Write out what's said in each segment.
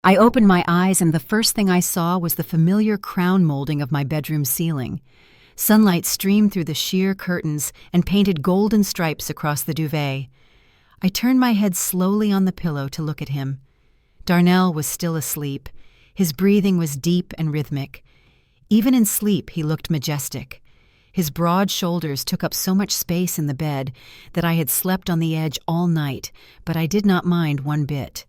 I opened my eyes and the first thing I saw was the familiar crown molding of my bedroom ceiling. Sunlight streamed through the sheer curtains and painted golden stripes across the duvet. I turned my head slowly on the pillow to look at him. Darnell was still asleep. His breathing was deep and rhythmic. Even in sleep, he looked majestic. His broad shoulders took up so much space in the bed that I had slept on the edge all night, but I did not mind one bit.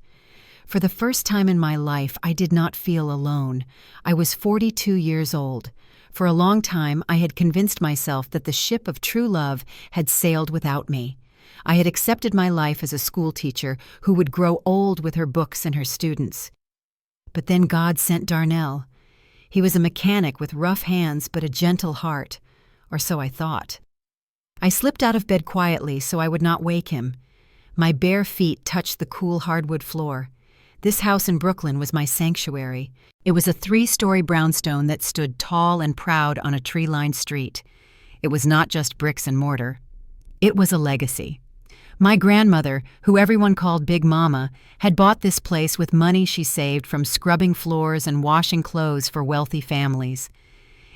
For the first time in my life, I did not feel alone. I was 42 years old. For a long time, I had convinced myself that the ship of true love had sailed without me. I had accepted my life as a schoolteacher who would grow old with her books and her students. But then God sent Darnell. He was a mechanic with rough hands but a gentle heart, or so I thought. I slipped out of bed quietly so I would not wake him. My bare feet touched the cool hardwood floor. This house in Brooklyn was my sanctuary. It was a 3-story brownstone that stood tall and proud on a tree-lined street. It was not just bricks and mortar. It was a legacy. My grandmother, who everyone called Big Mama, had bought this place with money she saved from scrubbing floors and washing clothes for wealthy families.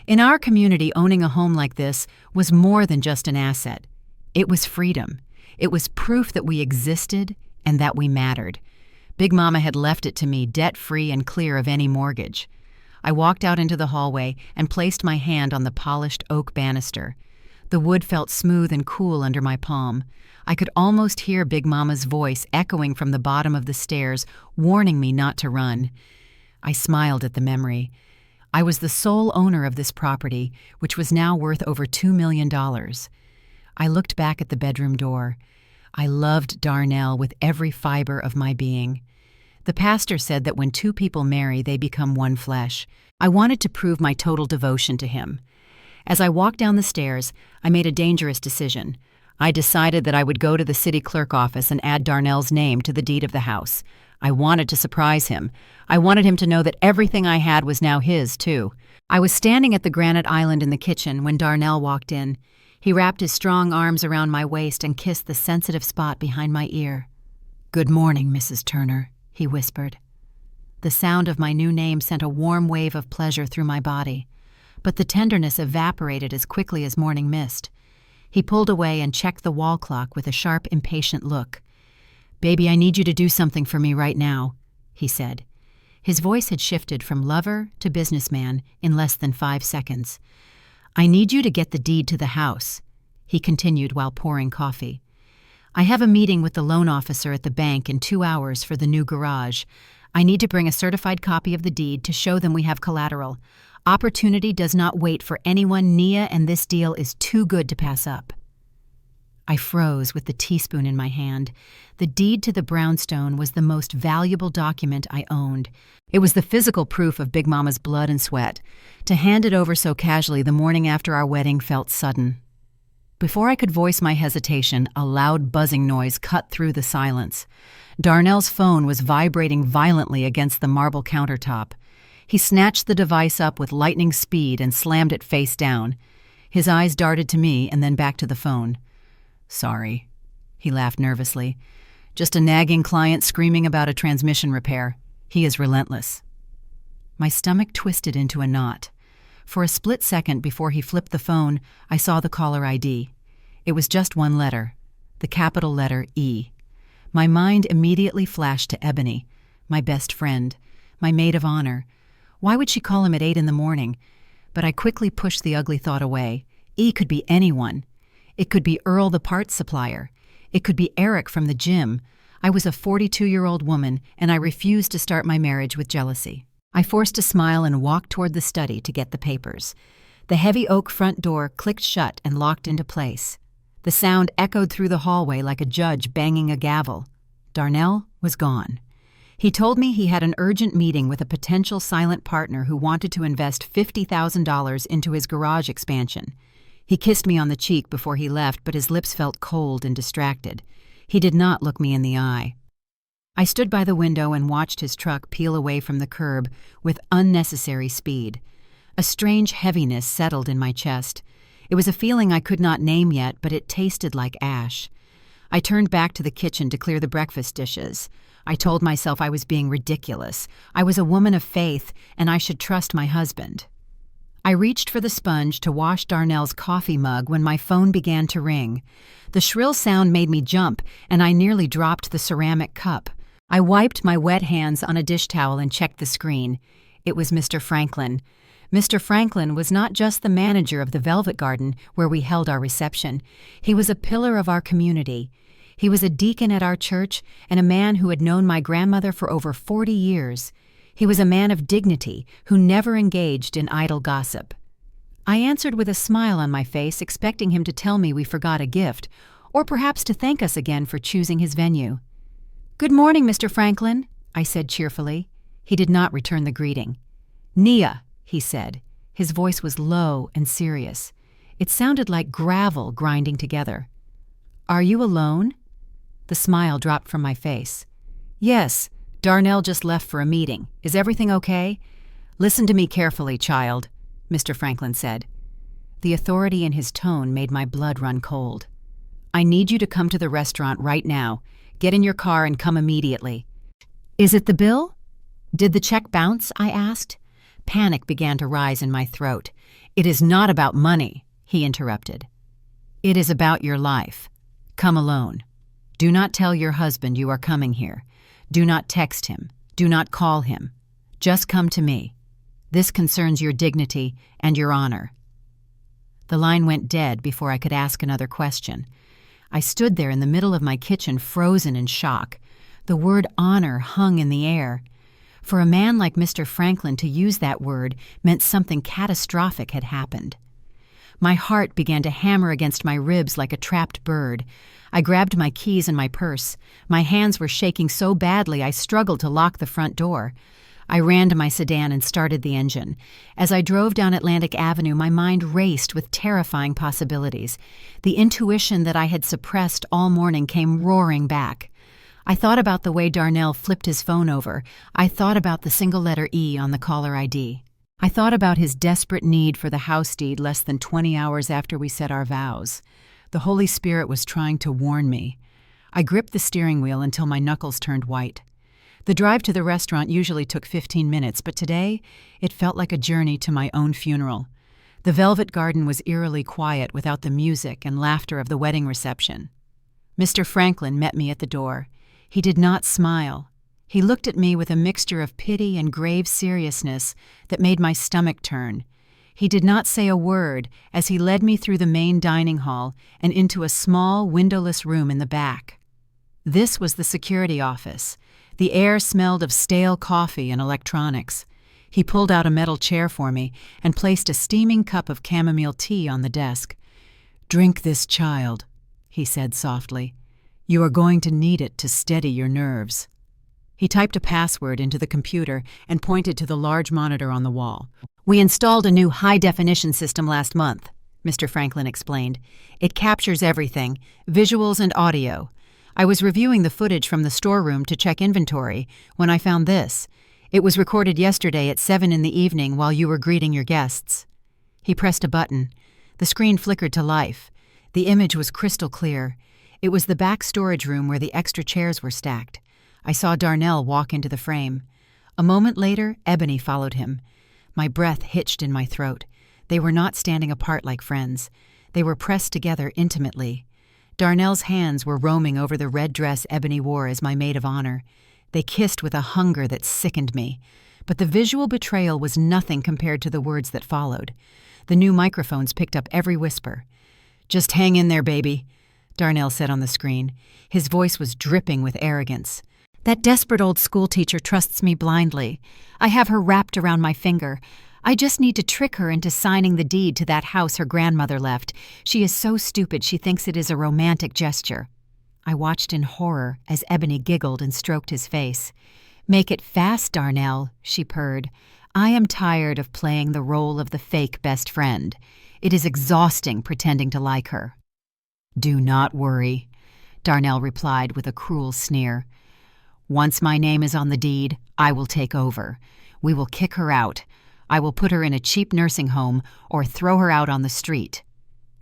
In our community, owning a home like this was more than just an asset. It was freedom. It was proof that we existed and that we mattered. Big Mama had left it to me debt-free and clear of any mortgage. I walked out into the hallway and placed my hand on the polished oak banister. The wood felt smooth and cool under my palm. I could almost hear Big Mama's voice echoing from the bottom of the stairs, warning me not to run. I smiled at the memory. I was the sole owner of this property, which was now worth over $2 million. I looked back at the bedroom door. I loved Darnell with every fiber of my being. The pastor said that when two people marry, they become one flesh. I wanted to prove my total devotion to him. As I walked down the stairs, I made a dangerous decision. I decided that I would go to the city clerk office and add Darnell's name to the deed of the house. I wanted to surprise him. I wanted him to know that everything I had was now his, too. I was standing at the granite island in the kitchen when Darnell walked in. He wrapped his strong arms around my waist and kissed the sensitive spot behind my ear. "Good morning, Mrs. Turner," he whispered. The sound of my new name sent a warm wave of pleasure through my body, but the tenderness evaporated as quickly as morning mist. He pulled away and checked the wall clock with a sharp, impatient look. "Baby, I need you to do something for me right now," he said. His voice had shifted from lover to businessman in less than 5 seconds. "I need you to get the deed to the house," he continued while pouring coffee. "I have a meeting with the loan officer at the bank in 2 hours for the new garage. I need to bring a certified copy of the deed to show them we have collateral. Opportunity does not wait for anyone, Nia, and this deal is too good to pass up." I froze with the teaspoon in my hand. The deed to the brownstone was the most valuable document I owned. It was the physical proof of Big Mama's blood and sweat. To hand it over so casually the morning after our wedding felt sudden. Before I could voice my hesitation, a loud buzzing noise cut through the silence. Darnell's phone was vibrating violently against the marble countertop. He snatched the device up with lightning speed and slammed it face down. His eyes darted to me and then back to the phone. "Sorry," he laughed nervously. "Just a nagging client screaming about a transmission repair. He is relentless." My stomach twisted into a knot. For a split second before he flipped the phone, I saw the caller ID. It was just one letter, the capital letter E. My mind immediately flashed to Ebony, my best friend, my maid of honor. Why would she call him at 8 in the morning? But I quickly pushed the ugly thought away. E could be anyone. It could be Earl the parts supplier. It could be Eric from the gym. I was a 42-year-old woman, and I refused to start my marriage with jealousy. I forced a smile and walked toward the study to get the papers. The heavy oak front door clicked shut and locked into place. The sound echoed through the hallway like a judge banging a gavel. Darnell was gone. He told me he had an urgent meeting with a potential silent partner who wanted to invest $50,000 into his garage expansion. He kissed me on the cheek before he left, but his lips felt cold and distracted. He did not look me in the eye. I stood by the window and watched his truck peel away from the curb with unnecessary speed. A strange heaviness settled in my chest. It was a feeling I could not name yet, but it tasted like ash. I turned back to the kitchen to clear the breakfast dishes. I told myself I was being ridiculous. I was a woman of faith, and I should trust my husband. I reached for the sponge to wash Darnell's coffee mug when my phone began to ring. The shrill sound made me jump, and I nearly dropped the ceramic cup. I wiped my wet hands on a dish towel and checked the screen. It was Mr. Franklin. Mr. Franklin was not just the manager of the Velvet Garden where we held our reception. He was a pillar of our community. He was a deacon at our church and a man who had known my grandmother for over 40 years. He was a man of dignity who never engaged in idle gossip. I answered with a smile on my face, expecting him to tell me we forgot a gift, or perhaps to thank us again for choosing his venue. "Good morning, Mr. Franklin," I said cheerfully. He did not return the greeting. "Nia," he said. His voice was low and serious. It sounded like gravel grinding together. "Are you alone?" The smile dropped from my face. "Yes, Darnell just left for a meeting. Is everything okay?" "Listen to me carefully, child," Mr. Franklin said. The authority in his tone made my blood run cold. "I need you to come to the restaurant right now. Get in your car and come immediately." "Is it the bill?" "Did the check bounce?" I asked. Panic began to rise in my throat. "It is not about money," he interrupted. "It is about your life. Come alone. Do not tell your husband you are coming here. Do not text him. Do not call him. Just come to me. This concerns your dignity and your honor." The line went dead before I could ask another question. I stood there in the middle of my kitchen, frozen in shock. The word honor hung in the air. For a man like Mr. Franklin to use that word meant something catastrophic had happened. My heart began to hammer against my ribs like a trapped bird. I grabbed my keys and my purse. My hands were shaking so badly I struggled to lock the front door. I ran to my sedan and started the engine. As I drove down Atlantic Avenue, my mind raced with terrifying possibilities. The intuition that I had suppressed all morning came roaring back. I thought about the way Darnell flipped his phone over. I thought about the single letter E on the caller ID. I thought about his desperate need for the house deed less than 20 hours after we said our vows. The Holy Spirit was trying to warn me. I gripped the steering wheel until my knuckles turned white. The drive to the restaurant usually took 15 minutes, but today it felt like a journey to my own funeral. The Velvet Garden was eerily quiet without the music and laughter of the wedding reception. Mr. Franklin met me at the door. He did not smile. He looked at me with a mixture of pity and grave seriousness that made my stomach turn. He did not say a word as he led me through the main dining hall and into a small, windowless room in the back. This was the security office. The air smelled of stale coffee and electronics. He pulled out a metal chair for me and placed a steaming cup of chamomile tea on the desk. "Drink this, child," he said softly. "You are going to need it to steady your nerves." He typed a password into the computer and pointed to the large monitor on the wall. "We installed a new high-definition system last month," Mr. Franklin explained. "It captures everything, visuals and audio. I was reviewing the footage from the storeroom to check inventory when I found this. It was recorded yesterday at 7 in the evening while you were greeting your guests." He pressed a button. The screen flickered to life. The image was crystal clear. It was the back storage room where the extra chairs were stacked. I saw Darnell walk into the frame. A moment later, Ebony followed him. My breath hitched in my throat. They were not standing apart like friends. They were pressed together intimately. Darnell's hands were roaming over the red dress Ebony wore as my maid of honor. They kissed with a hunger that sickened me. But the visual betrayal was nothing compared to the words that followed. The new microphones picked up every whisper. "Just hang in there, baby," Darnell said on the screen. His voice was dripping with arrogance. "That desperate old schoolteacher trusts me blindly. I have her wrapped around my finger. I just need to trick her into signing the deed to that house her grandmother left. She is so stupid she thinks it is a romantic gesture." I watched in horror as Ebony giggled and stroked his face. "Make it fast, Darnell," she purred. "I am tired of playing the role of the fake best friend. It is exhausting pretending to like her." "Do not worry," Darnell replied with a cruel sneer. "Once my name is on the deed, I will take over. We will kick her out. I will put her in a cheap nursing home or throw her out on the street.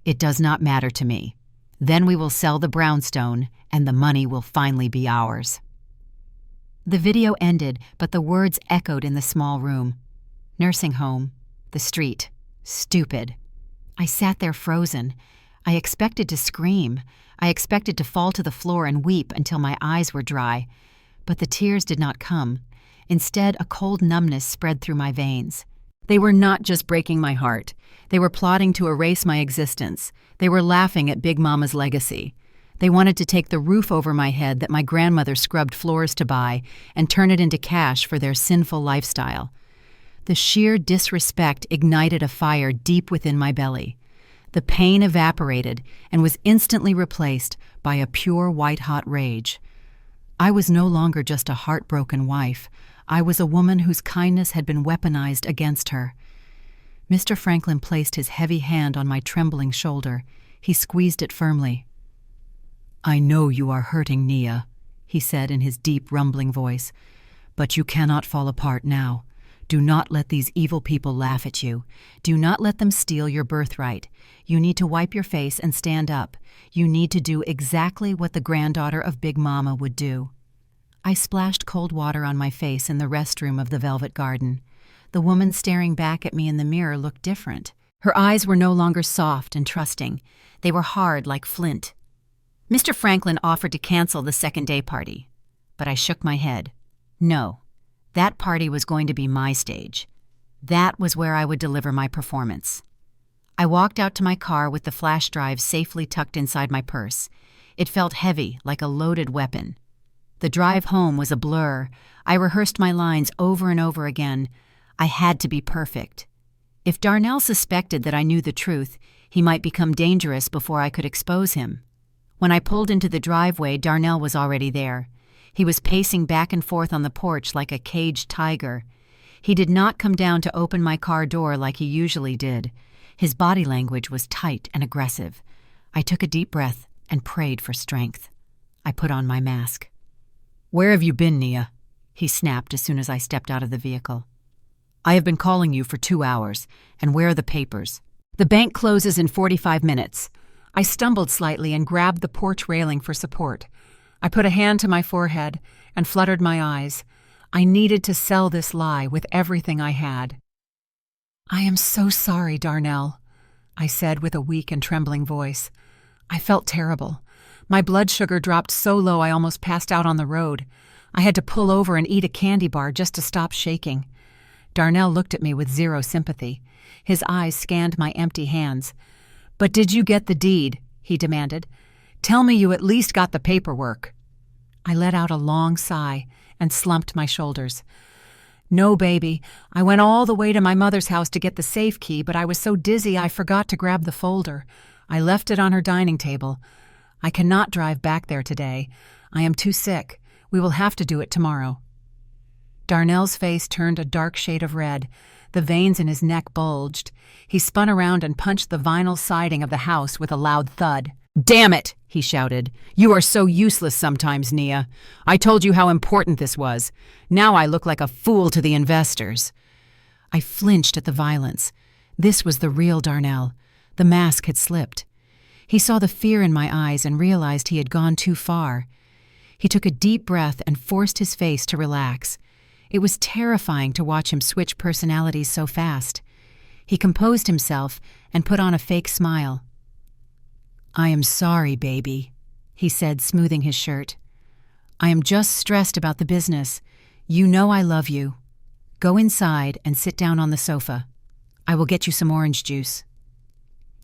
It does not matter to me. Then we will sell the brownstone, and the money will finally be ours." The video ended, but the words echoed in the small room. Nursing home, the street, stupid. I sat there frozen. I expected to scream. I expected to fall to the floor and weep until my eyes were dry. But the tears did not come. Instead, a cold numbness spread through my veins. They were not just breaking my heart. They were plotting to erase my existence. They were laughing at Big Mama's legacy. They wanted to take the roof over my head that my grandmother scrubbed floors to buy and turn it into cash for their sinful lifestyle. The sheer disrespect ignited a fire deep within my belly. The pain evaporated and was instantly replaced by a pure white-hot rage. I was no longer just a heartbroken wife. I was a woman whose kindness had been weaponized against her. Mr. Franklin placed his heavy hand on my trembling shoulder. He squeezed it firmly. "I know you are hurting, Nia," he said in his deep, rumbling voice, "but you cannot fall apart now. Do not let these evil people laugh at you. Do not let them steal your birthright. You need to wipe your face and stand up. You need to do exactly what the granddaughter of Big Mama would do." I splashed cold water on my face in the restroom of the Velvet Garden. The woman staring back at me in the mirror looked different. Her eyes were no longer soft and trusting. They were hard like flint. Mr. Franklin offered to cancel the second-day party, but I shook my head. No, that party was going to be my stage. That was where I would deliver my performance. I walked out to my car with the flash drive safely tucked inside my purse. It felt heavy, like a loaded weapon. The drive home was a blur. I rehearsed my lines over and over again. I had to be perfect. If Darnell suspected that I knew the truth, he might become dangerous before I could expose him. When I pulled into the driveway, Darnell was already there. He was pacing back and forth on the porch like a caged tiger. He did not come down to open my car door like he usually did. His body language was tight and aggressive. I took a deep breath and prayed for strength. I put on my mask. "Where have you been, Nia?" he snapped as soon as I stepped out of the vehicle. "I have been calling you for 2 hours, and where are the papers?" "The bank closes in 45 minutes. I stumbled slightly and grabbed the porch railing for support. I put a hand to my forehead and fluttered my eyes. I needed to sell this lie with everything I had. "I am so sorry, Darnell," I said with a weak and trembling voice. I felt terrible. My blood sugar dropped so low I almost passed out on the road. I had to pull over and eat a candy bar just to stop shaking. Darnell looked at me with zero sympathy. His eyes scanned my empty hands. "But did you get the deed?" he demanded. "Tell me you at least got the paperwork." I let out a long sigh and slumped my shoulders. "No, baby. I went all the way to my mother's house to get the safe key, but I was so dizzy I forgot to grab the folder. I left it on her dining table. I cannot drive back there today. I am too sick. We will have to do it tomorrow." Darnell's face turned a dark shade of red. The veins in his neck bulged. He spun around and punched the vinyl siding of the house with a loud thud. "Damn it!" he shouted. "You are so useless sometimes, Nia. I told you how important this was. Now I look like a fool to the investors." I flinched at the violence. This was the real Darnell. The mask had slipped. He saw the fear in my eyes and realized he had gone too far. He took a deep breath and forced his face to relax. It was terrifying to watch him switch personalities so fast. He composed himself and put on a fake smile. "I am sorry, baby," he said, smoothing his shirt. "I am just stressed about the business. You know I love you. Go inside and sit down on the sofa. I will get you some orange juice."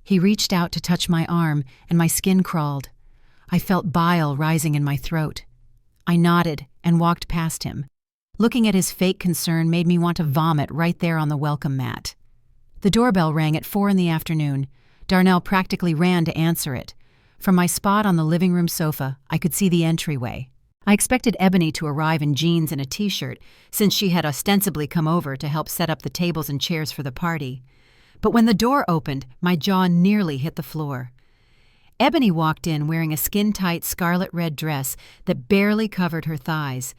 He reached out to touch my arm, and my skin crawled. I felt bile rising in my throat. I nodded and walked past him. Looking at his fake concern made me want to vomit right there on the welcome mat. The doorbell rang at 4 in the afternoon. Darnell practically ran to answer it. From my spot on the living room sofa, I could see the entryway. I expected Ebony to arrive in jeans and a t-shirt, since she had ostensibly come over to help set up the tables and chairs for the party. But when the door opened, my jaw nearly hit the floor. Ebony walked in wearing a skin-tight scarlet-red dress that barely covered her thighs.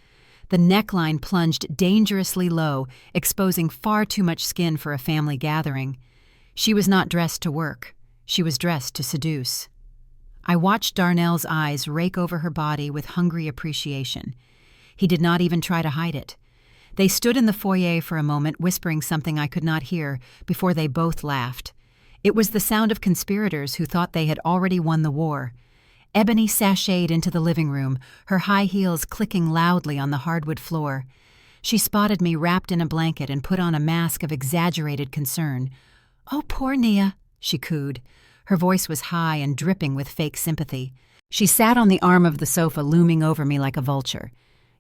The neckline plunged dangerously low, exposing far too much skin for a family gathering. She was not dressed to work. She was dressed to seduce. I watched Darnell's eyes rake over her body with hungry appreciation. He did not even try to hide it. They stood in the foyer for a moment, whispering something I could not hear, before they both laughed. It was the sound of conspirators who thought they had already won the war. Ebony sashayed into the living room, her high heels clicking loudly on the hardwood floor. She spotted me wrapped in a blanket and put on a mask of exaggerated concern. "Oh, poor Nia," she cooed. Her voice was high and dripping with fake sympathy. She sat on the arm of the sofa, looming over me like a vulture.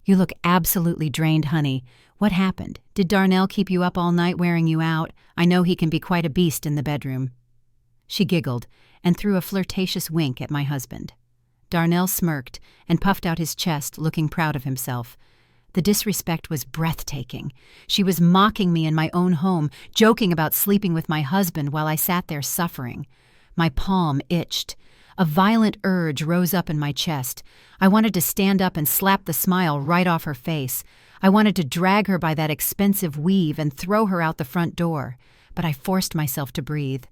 "You look absolutely drained, honey. What happened? Did Darnell keep you up all night wearing you out? I know he can be quite a beast in the bedroom." She giggled and threw a flirtatious wink at my husband. Darnell smirked and puffed out his chest, looking proud of himself. The disrespect was breathtaking. She was mocking me in my own home, joking about sleeping with my husband while I sat there suffering. My palm itched. A violent urge rose up in my chest. I wanted to stand up and slap the smile right off her face. I wanted to drag her by that expensive weave and throw her out the front door. But I forced myself to breathe.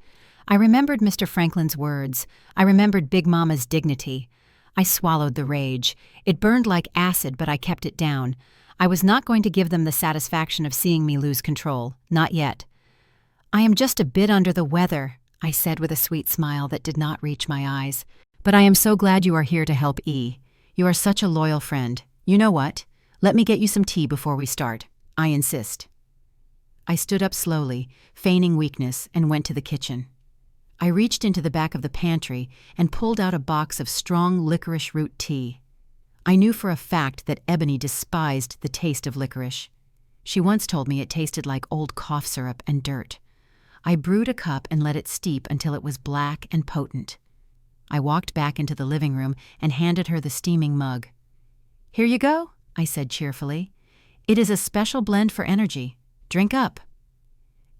I remembered Mr. Franklin's words. I remembered Big Mama's dignity. I swallowed the rage. It burned like acid, but I kept it down. I was not going to give them the satisfaction of seeing me lose control. Not yet. "I am just a bit under the weather," I said with a sweet smile that did not reach my eyes. "But I am so glad you are here to help E. You are such a loyal friend. You know what? Let me get you some tea before we start. I insist." I stood up slowly, feigning weakness, and went to the kitchen. I reached into the back of the pantry and pulled out a box of strong licorice root tea. I knew for a fact that Ebony despised the taste of licorice. She once told me it tasted like old cough syrup and dirt. I brewed a cup and let it steep until it was black and potent. I walked back into the living room and handed her the steaming mug. "Here you go," I said cheerfully. "It is a special blend for energy. Drink up."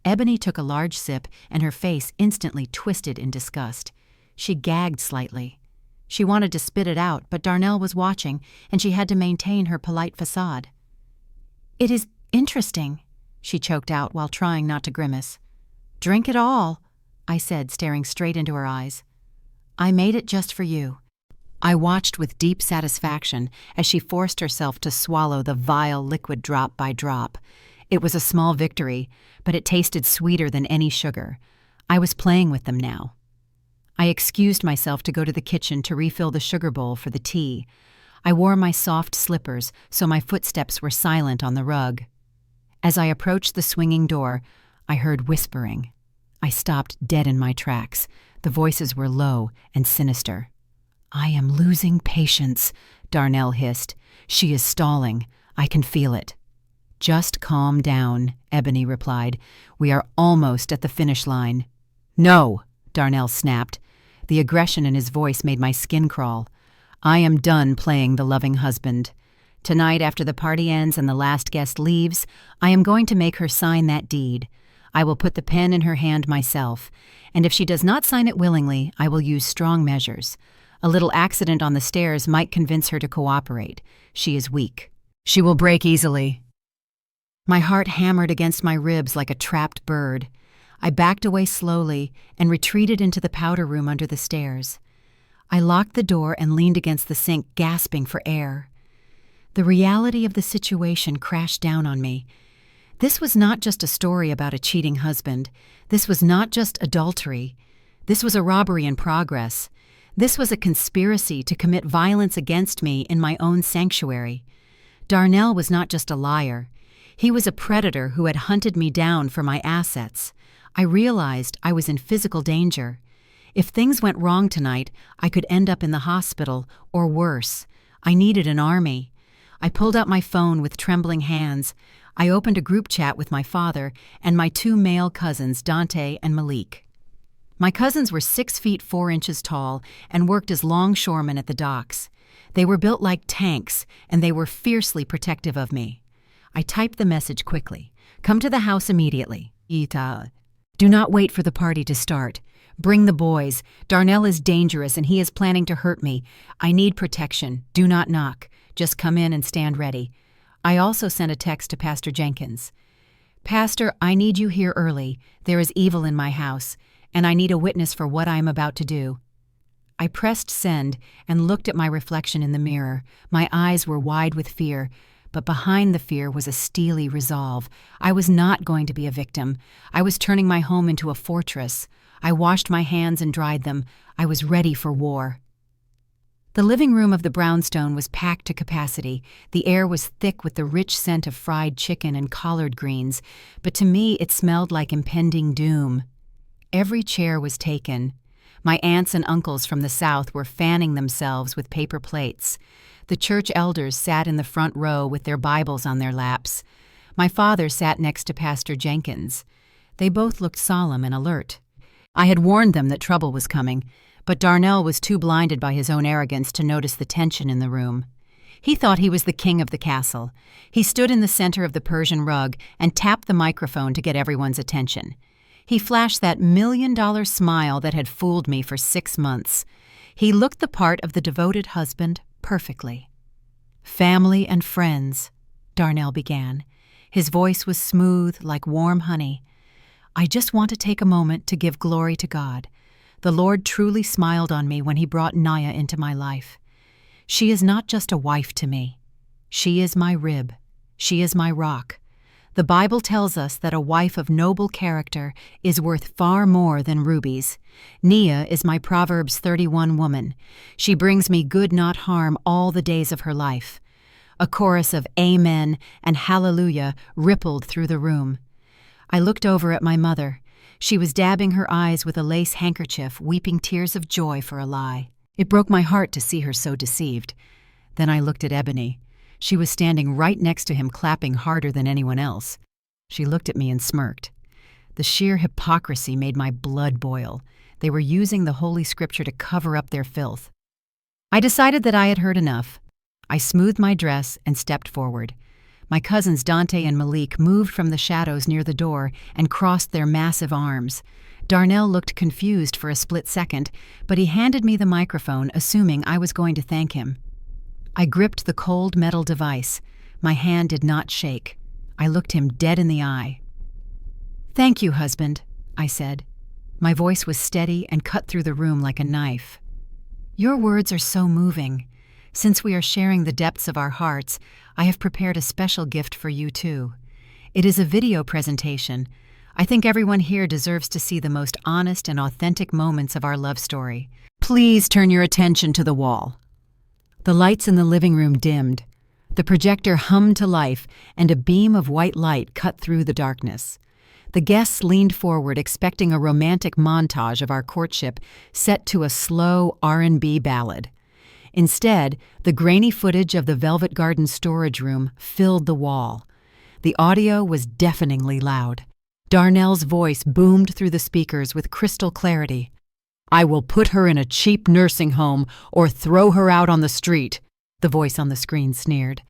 Ebony took a large sip, and her face instantly twisted in disgust. She gagged slightly. She wanted to spit it out, but Darnell was watching, and she had to maintain her polite facade. "It is interesting," she choked out while trying not to grimace. "Drink it all," I said, staring straight into her eyes. "I made it just for you." I watched with deep satisfaction as she forced herself to swallow the vile liquid drop by drop. It was a small victory, but it tasted sweeter than any sugar. I was playing with them now. I excused myself to go to the kitchen to refill the sugar bowl for the tea. I wore my soft slippers, so my footsteps were silent on the rug. As I approached the swinging door, I heard whispering. I stopped dead in my tracks. The voices were low and sinister. "I am losing patience," Darnell hissed. "She is stalling. I can feel it." "Just calm down," Ebony replied. "We are almost at the finish line." "No," Darnell snapped. The aggression in his voice made my skin crawl. "I am done playing the loving husband. Tonight, after the party ends and the last guest leaves, I am going to make her sign that deed. I will put the pen in her hand myself, and if she does not sign it willingly, I will use strong measures. A little accident on the stairs might convince her to cooperate. She is weak. She will break easily." My heart hammered against my ribs like a trapped bird. I backed away slowly and retreated into the powder room under the stairs. I locked the door and leaned against the sink, gasping for air. The reality of the situation crashed down on me. This was not just a story about a cheating husband. This was not just adultery. This was a robbery in progress. This was a conspiracy to commit violence against me in my own sanctuary. Darnell was not just a liar. He was a predator who had hunted me down for my assets. I realized I was in physical danger. If things went wrong tonight, I could end up in the hospital, or worse. I needed an army. I pulled out my phone with trembling hands. I opened a group chat with my father and my 2 male cousins, Dante and Malik. My cousins were 6 feet 4 inches tall and worked as longshoremen at the docks. They were built like tanks, and they were fiercely protective of me. I typed the message quickly. "Come to the house immediately. Ita. Do not wait for the party to start. Bring the boys. Darnell is dangerous and he is planning to hurt me. I need protection. Do not knock. Just come in and stand ready." I also sent a text to Pastor Jenkins. "Pastor, I need you here early. There is evil in my house, and I need a witness for what I am about to do." I pressed send and looked at my reflection in the mirror. My eyes were wide with fear, but behind the fear was a steely resolve. I was not going to be a victim. I was turning my home into a fortress. I washed my hands and dried them. I was ready for war. The living room of the brownstone was packed to capacity. The air was thick with the rich scent of fried chicken and collard greens, but to me it smelled like impending doom. Every chair was taken. My aunts and uncles from the south were fanning themselves with paper plates. The church elders sat in the front row with their Bibles on their laps. My father sat next to Pastor Jenkins. They both looked solemn and alert. I had warned them that trouble was coming, but Darnell was too blinded by his own arrogance to notice the tension in the room. He thought he was the king of the castle. He stood in the center of the Persian rug and tapped the microphone to get everyone's attention. He flashed that $1,000,000 smile that had fooled me for 6 months. He looked the part of the devoted husband perfectly. "Family and friends," Darnell began. His voice was smooth like warm honey. "I just want to take a moment to give glory to God. The Lord truly smiled on me when He brought Naya into my life. She is not just a wife to me. She is my rib. She is my rock. The Bible tells us that a wife of noble character is worth far more than rubies. Nia is my Proverbs 31 woman. She brings me good, not harm, all the days of her life." A chorus of amen and hallelujah rippled through the room. I looked over at my mother. She was dabbing her eyes with a lace handkerchief, weeping tears of joy for a lie. It broke my heart to see her so deceived. Then I looked at Ebony. She was standing right next to him, clapping harder than anyone else. She looked at me and smirked. The sheer hypocrisy made my blood boil. They were using the Holy Scripture to cover up their filth. I decided that I had heard enough. I smoothed my dress and stepped forward. My cousins Dante and Malik moved from the shadows near the door and crossed their massive arms. Darnell looked confused for a split second, but he handed me the microphone, assuming I was going to thank him. I gripped the cold metal device. My hand did not shake. I looked him dead in the eye. "Thank you, husband," I said. My voice was steady and cut through the room like a knife. "Your words are so moving. Since we are sharing the depths of our hearts, I have prepared a special gift for you too. It is a video presentation. I think everyone here deserves to see the most honest and authentic moments of our love story. Please turn your attention to the wall." The lights in the living room dimmed. The projector hummed to life, and a beam of white light cut through the darkness. The guests leaned forward, expecting a romantic montage of our courtship set to a slow R&B ballad. Instead, the grainy footage of the Velvet Garden storage room filled the wall. The audio was deafeningly loud. Darnell's voice boomed through the speakers with crystal clarity. "I will put her in a cheap nursing home or throw her out on the street," the voice on the screen sneered.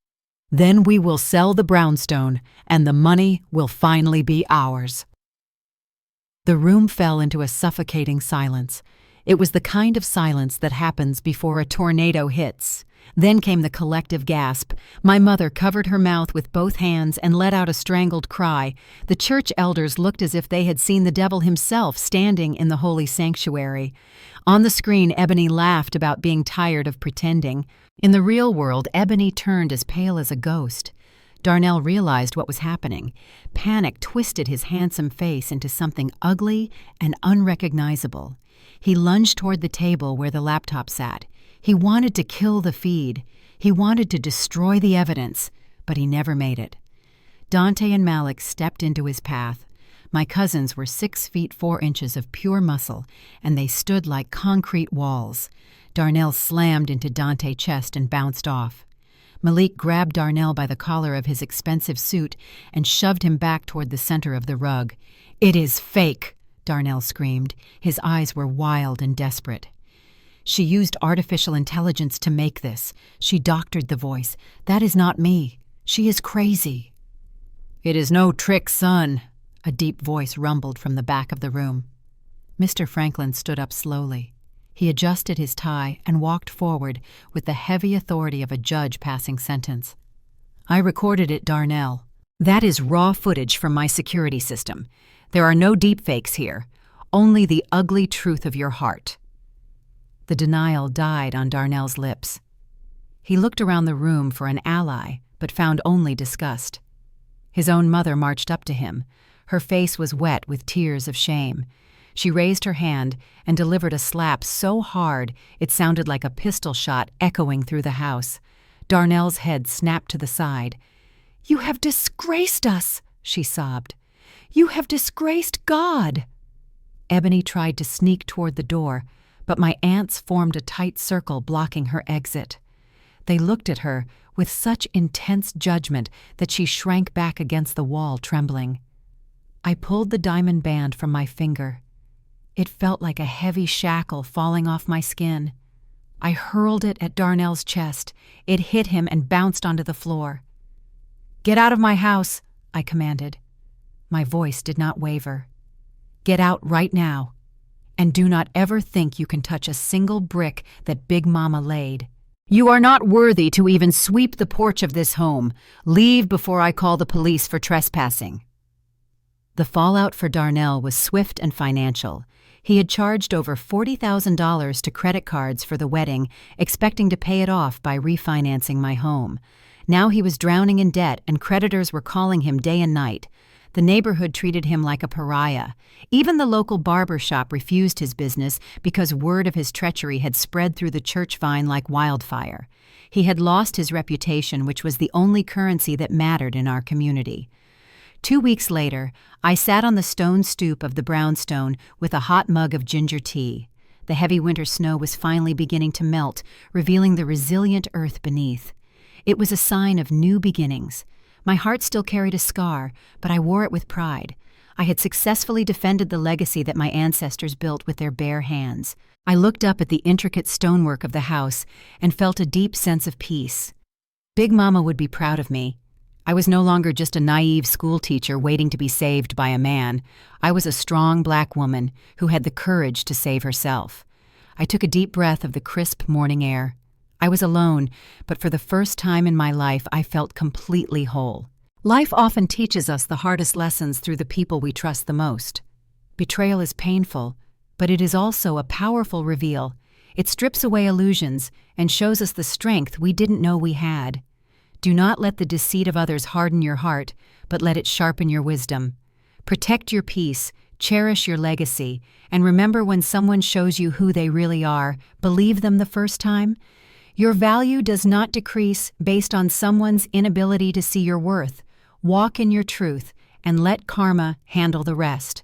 "Then we will sell the brownstone, and the money will finally be ours." The room fell into a suffocating silence. It was the kind of silence that happens before a tornado hits. Then came the collective gasp. My mother covered her mouth with both hands and let out a strangled cry. The church elders looked as if they had seen the devil himself standing in the holy sanctuary. On the screen, Ebony laughed about being tired of pretending. In the real world, Ebony turned as pale as a ghost. Darnell realized what was happening. Panic twisted his handsome face into something ugly and unrecognizable. He lunged toward the table where the laptop sat. He wanted to kill the feed. He wanted to destroy the evidence, but he never made it. Dante and Malik stepped into his path. My cousins were 6 feet 4 inches of pure muscle, and they stood like concrete walls. Darnell slammed into Dante's chest and bounced off. Malik grabbed Darnell by the collar of his expensive suit and shoved him back toward the center of the rug. "It is fake!" Darnell screamed. His eyes were wild and desperate. "She used artificial intelligence to make this. She doctored the voice. That is not me. She is crazy." "It is no trick, son," a deep voice rumbled from the back of the room. Mr. Franklin stood up slowly. He adjusted his tie and walked forward with the heavy authority of a judge passing sentence. "I recorded it, Darnell. That is raw footage from my security system. There are no deepfakes here, only the ugly truth of your heart." The denial died on Darnell's lips. He looked around the room for an ally, but found only disgust. His own mother marched up to him. Her face was wet with tears of shame. She raised her hand and delivered a slap so hard it sounded like a pistol shot echoing through the house. Darnell's head snapped to the side. "You have disgraced us," she sobbed. "You have disgraced God." Ebony tried to sneak toward the door, but my aunts formed a tight circle blocking her exit. They looked at her with such intense judgment that she shrank back against the wall, trembling. I pulled the diamond band from my finger. It felt like a heavy shackle falling off my skin. I hurled it at Darnell's chest. It hit him and bounced onto the floor. "Get out of my house," I commanded. My voice did not waver. "Get out right now. And do not ever think you can touch a single brick that Big Mama laid. You are not worthy to even sweep the porch of this home. Leave before I call the police for trespassing." The fallout for Darnell was swift and financial. He had charged over $40,000 to credit cards for the wedding, expecting to pay it off by refinancing my home. Now he was drowning in debt, and creditors were calling him day and night. The neighborhood treated him like a pariah. Even the local barber shop refused his business because word of his treachery had spread through the church vine like wildfire. He had lost his reputation, which was the only currency that mattered in our community. 2 weeks later, I sat on the stone stoop of the brownstone with a hot mug of ginger tea. The heavy winter snow was finally beginning to melt, revealing the resilient earth beneath. It was a sign of new beginnings. My heart still carried a scar, but I wore it with pride. I had successfully defended the legacy that my ancestors built with their bare hands. I looked up at the intricate stonework of the house and felt a deep sense of peace. Big Mama would be proud of me. I was no longer just a naive schoolteacher waiting to be saved by a man. I was a strong black woman who had the courage to save herself. I took a deep breath of the crisp morning air. I was alone, but for the first time in my life, I felt completely whole. Life often teaches us the hardest lessons through the people we trust the most. Betrayal is painful, but it is also a powerful reveal. It strips away illusions and shows us the strength we didn't know we had. Do not let the deceit of others harden your heart, but let it sharpen your wisdom. Protect your peace, cherish your legacy, and remember when someone shows you who they really are, believe them the first time. Your value does not decrease based on someone's inability to see your worth. Walk in your truth and let karma handle the rest.